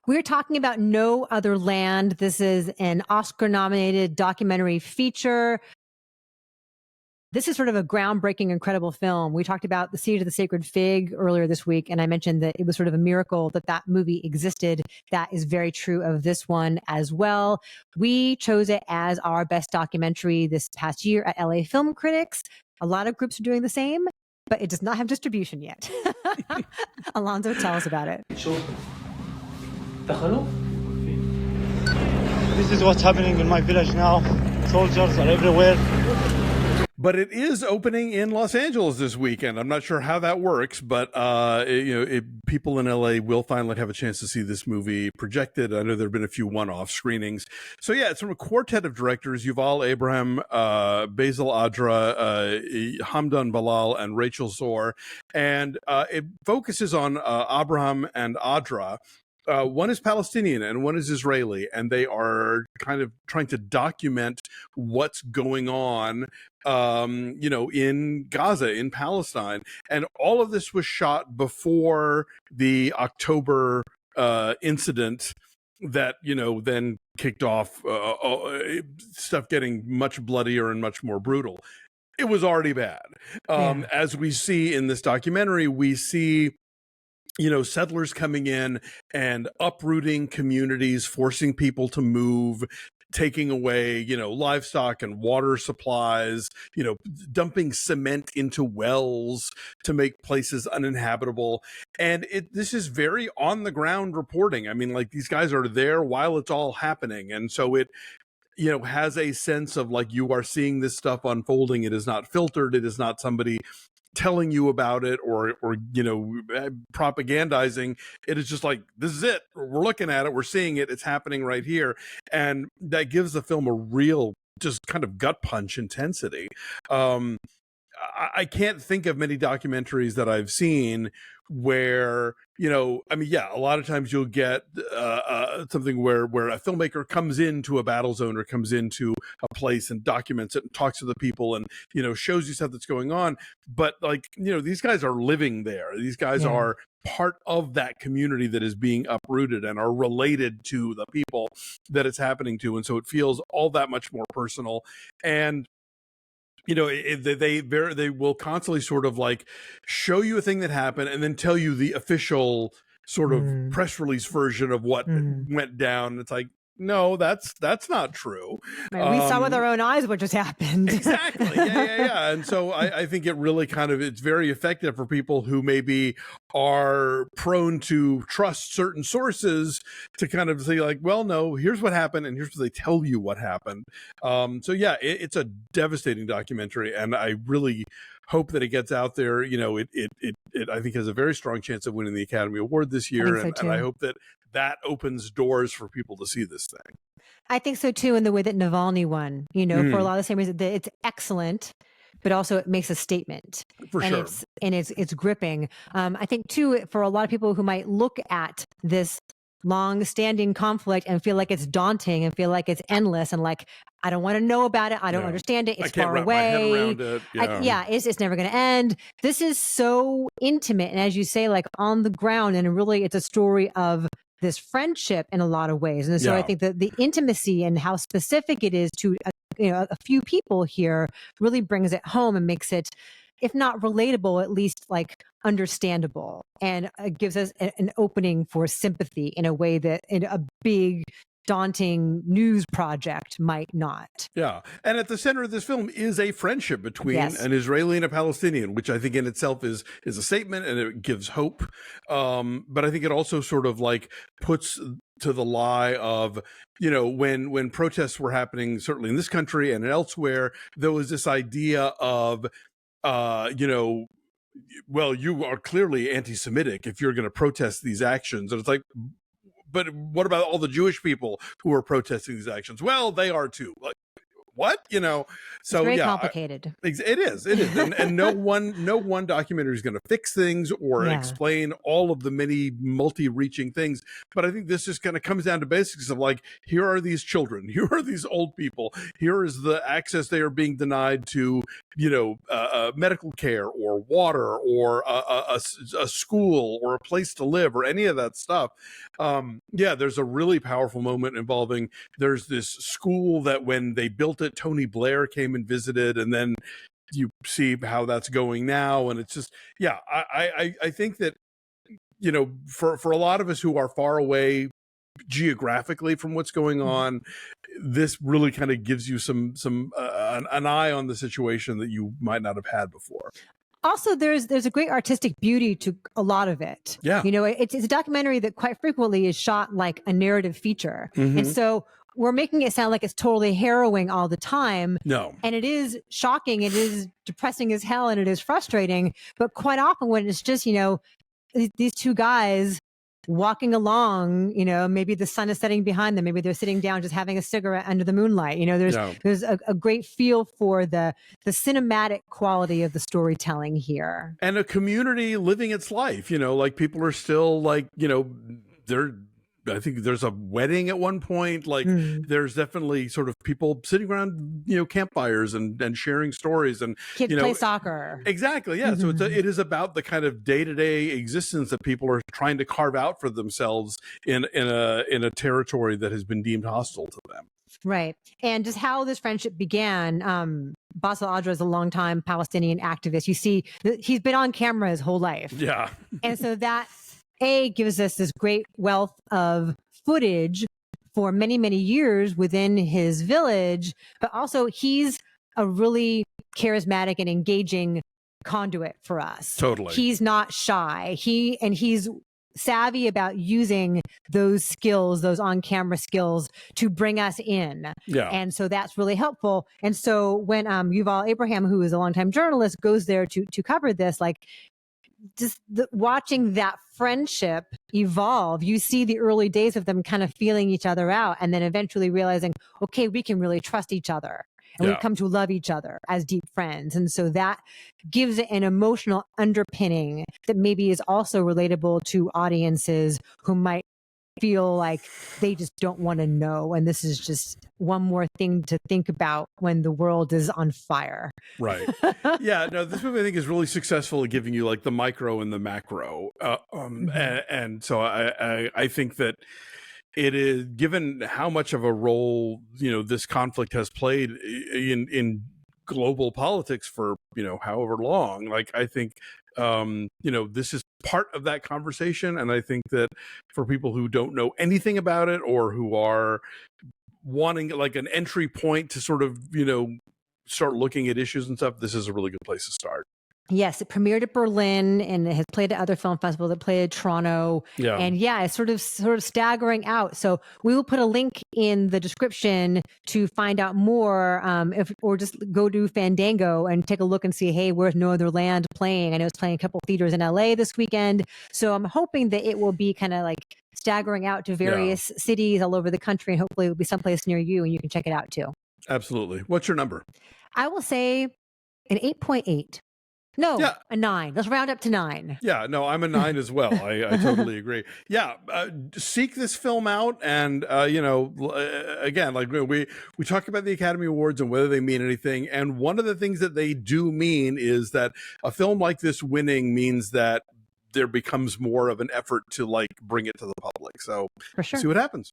We're talking about No Other Land. This is an Oscar-nominated documentary feature. This is sort of a groundbreaking, incredible film. We talked about The Siege of the Sacred Fig earlier this week, and I mentioned that it was sort of a miracle that that movie existed. That is very true of this one as well. We chose it as our best documentary this past year at LA Film Critics. A lot of groups are doing the same, but it does not have distribution yet. Alonso, tell us about it. This is what's happening in my village now. Soldiers are everywhere. But it is opening in Los Angeles this weekend. I'm not sure how that works, but people in LA will finally have a chance to see this movie projected. I know there have been a few one-off screenings. So yeah, it's from a quartet of directors: Yuval Abraham, Basel Adra, Hamdan, Billal, and Rachel Szor, and it focuses on Abraham and Adra. One is Palestinian and one is Israeli, and they are kind of trying to document what's going on, in Gaza, in Palestine. And all of this was shot before the October incident that, then kicked off stuff getting much bloodier and much more brutal. It was already bad. As we see in this documentary, we see settlers coming in and uprooting communities, forcing people to move, taking away, livestock and water supplies, dumping cement into wells to make places uninhabitable. And this is very on the ground reporting. I mean, like, these guys are there while it's all happening. And so it, has a sense of, like, you are seeing this stuff unfolding. It is not filtered. It is not somebody telling you about it or propagandizing. It is just like, this is it. We're looking at it. We're seeing it. It's happening right here. And that gives the film a real, just kind of gut punch intensity. I can't think of many documentaries that I've seen where, a lot of times you'll get something where a filmmaker comes into a battle zone or comes into a place and documents it and talks to the people and, shows you stuff that's going on. But, like, these guys are living there. These guys are part of that community that is being uprooted and are related to the people that it's happening to. And so it feels all that much more personal. And they will constantly sort of, like, show you a thing that happened and then tell you the official sort of press release version of what went down. It's like, no, that's not true. Right, we saw with our own eyes what just happened. Exactly. Yeah. And so I think it really it's very effective for people who maybe are prone to trust certain sources to kind of say, like, well, no, here's what happened and here's what they tell you what happened. So yeah, it's a devastating documentary, and I really hope that it gets out there. It I think has a very strong chance of winning the Academy Award this year, and I hope that opens doors for people to see this thing. I think so too, in the way that Navalny won, for a lot of the same reasons. That it's excellent, but also it makes a statement. For sure. It's gripping. I think too, for a lot of people who might look at this long-standing conflict and feel like it's daunting and feel like it's endless and like, I don't want to know about it. I don't understand it. It's far away. It's never going to end. This is so intimate. And as you say, like, on the ground, and really it's a story of this friendship in a lot of ways. And so I think that the intimacy and how specific it is to, a few people here really brings it home and makes it, if not relatable, at least, like, understandable, and gives us an opening for sympathy in a way that in a big, daunting news project might not. Yeah. And at the center of this film is a friendship between an Israeli and a Palestinian, which I think in itself is a statement, and it gives hope. But I think it also sort of, like, puts to the lie of, when protests were happening, certainly in this country and elsewhere, there was this idea of, well, you are clearly anti-Semitic if you're going to protest these actions. And it's like, but what about all the Jewish people who are protesting these actions? Well, they are too. Like, what? So It's very yeah, complicated. it is, and no one documentary is going to fix things or explain all of the many multi-reaching things. But I think this just kind of comes down to basics of like, here are these children, here are these old people, here is the access they are being denied to, medical care or water or a school or a place to live or any of that stuff. There's a really powerful moment involving, there's this school that when they built it, Tony Blair came and visited, and then you see how that's going now. And it's just, I think that, for a lot of us who are far away geographically from what's going on, this really kind of gives you an eye on the situation that you might not have had before. Also, there's a great artistic beauty to a lot of it. Yeah. It's a documentary that quite frequently is shot like a narrative feature. And so we're making it sound like it's totally harrowing all the time. No. And it is shocking, it is depressing as hell, and it is frustrating. But quite often when it's just, these two guys walking along, maybe the sun is setting behind them, maybe they're sitting down just having a cigarette under the moonlight, there's a great feel for the cinematic quality of the storytelling here, and a community living its life. Like people are still like, I think there's a wedding at one point. Like there's definitely sort of people sitting around, campfires and sharing stories, and kids play soccer. Exactly. Yeah. So it is about the kind of day-to-day existence that people are trying to carve out for themselves in a territory that has been deemed hostile to them. Right. And just how this friendship began. Basel Adra is a longtime Palestinian activist. You see, he's been on camera his whole life. Yeah. And so that gives us this great wealth of footage for many, many years within his village, but also he's a really charismatic and engaging conduit for us. Totally. He's not shy. He's savvy about using those skills, those on-camera skills, to bring us in. Yeah. And so that's really helpful. And so when Yuval Abraham, who is a longtime journalist, goes there to cover this, like, just watching that friendship evolve, you see the early days of them kind of feeling each other out, and then eventually realizing, okay, we can really trust each other, and we come to love each other as deep friends. And so that gives it an emotional underpinning that maybe is also relatable to audiences who might feel like they just don't want to know, and this is just one more thing to think about when the world is on fire. Right. Yeah. No, this movie I think is really successful at giving you like the micro and the macro, and so I think that it is, given how much of a role this conflict has played in global politics for however long. Like I think this is part of that conversation, and I think that for people who don't know anything about it or who are wanting like an entry point to sort of start looking at issues and stuff, this is a really good place to start. Yes, it premiered at Berlin and it has played at other film festivals. It played at Toronto. Yeah. And it's sort of staggering out. So we will put a link in the description to find out more, or just go to Fandango and take a look and see, hey, where's No Other Land playing? I know it's playing a couple theaters in LA this weekend. So I'm hoping that it will be kind of like staggering out to various cities all over the country, and hopefully it will be someplace near you and you can check it out too. Absolutely. What's your number? I will say an 8.8. No, a 9. Let's round up to 9. Yeah, no, I'm a 9 as well. I totally agree. Yeah, seek this film out, and again, like we talk about the Academy Awards and whether they mean anything, and one of the things that they do mean is that a film like this winning means that there becomes more of an effort to like bring it to the public. So for sure, see what happens.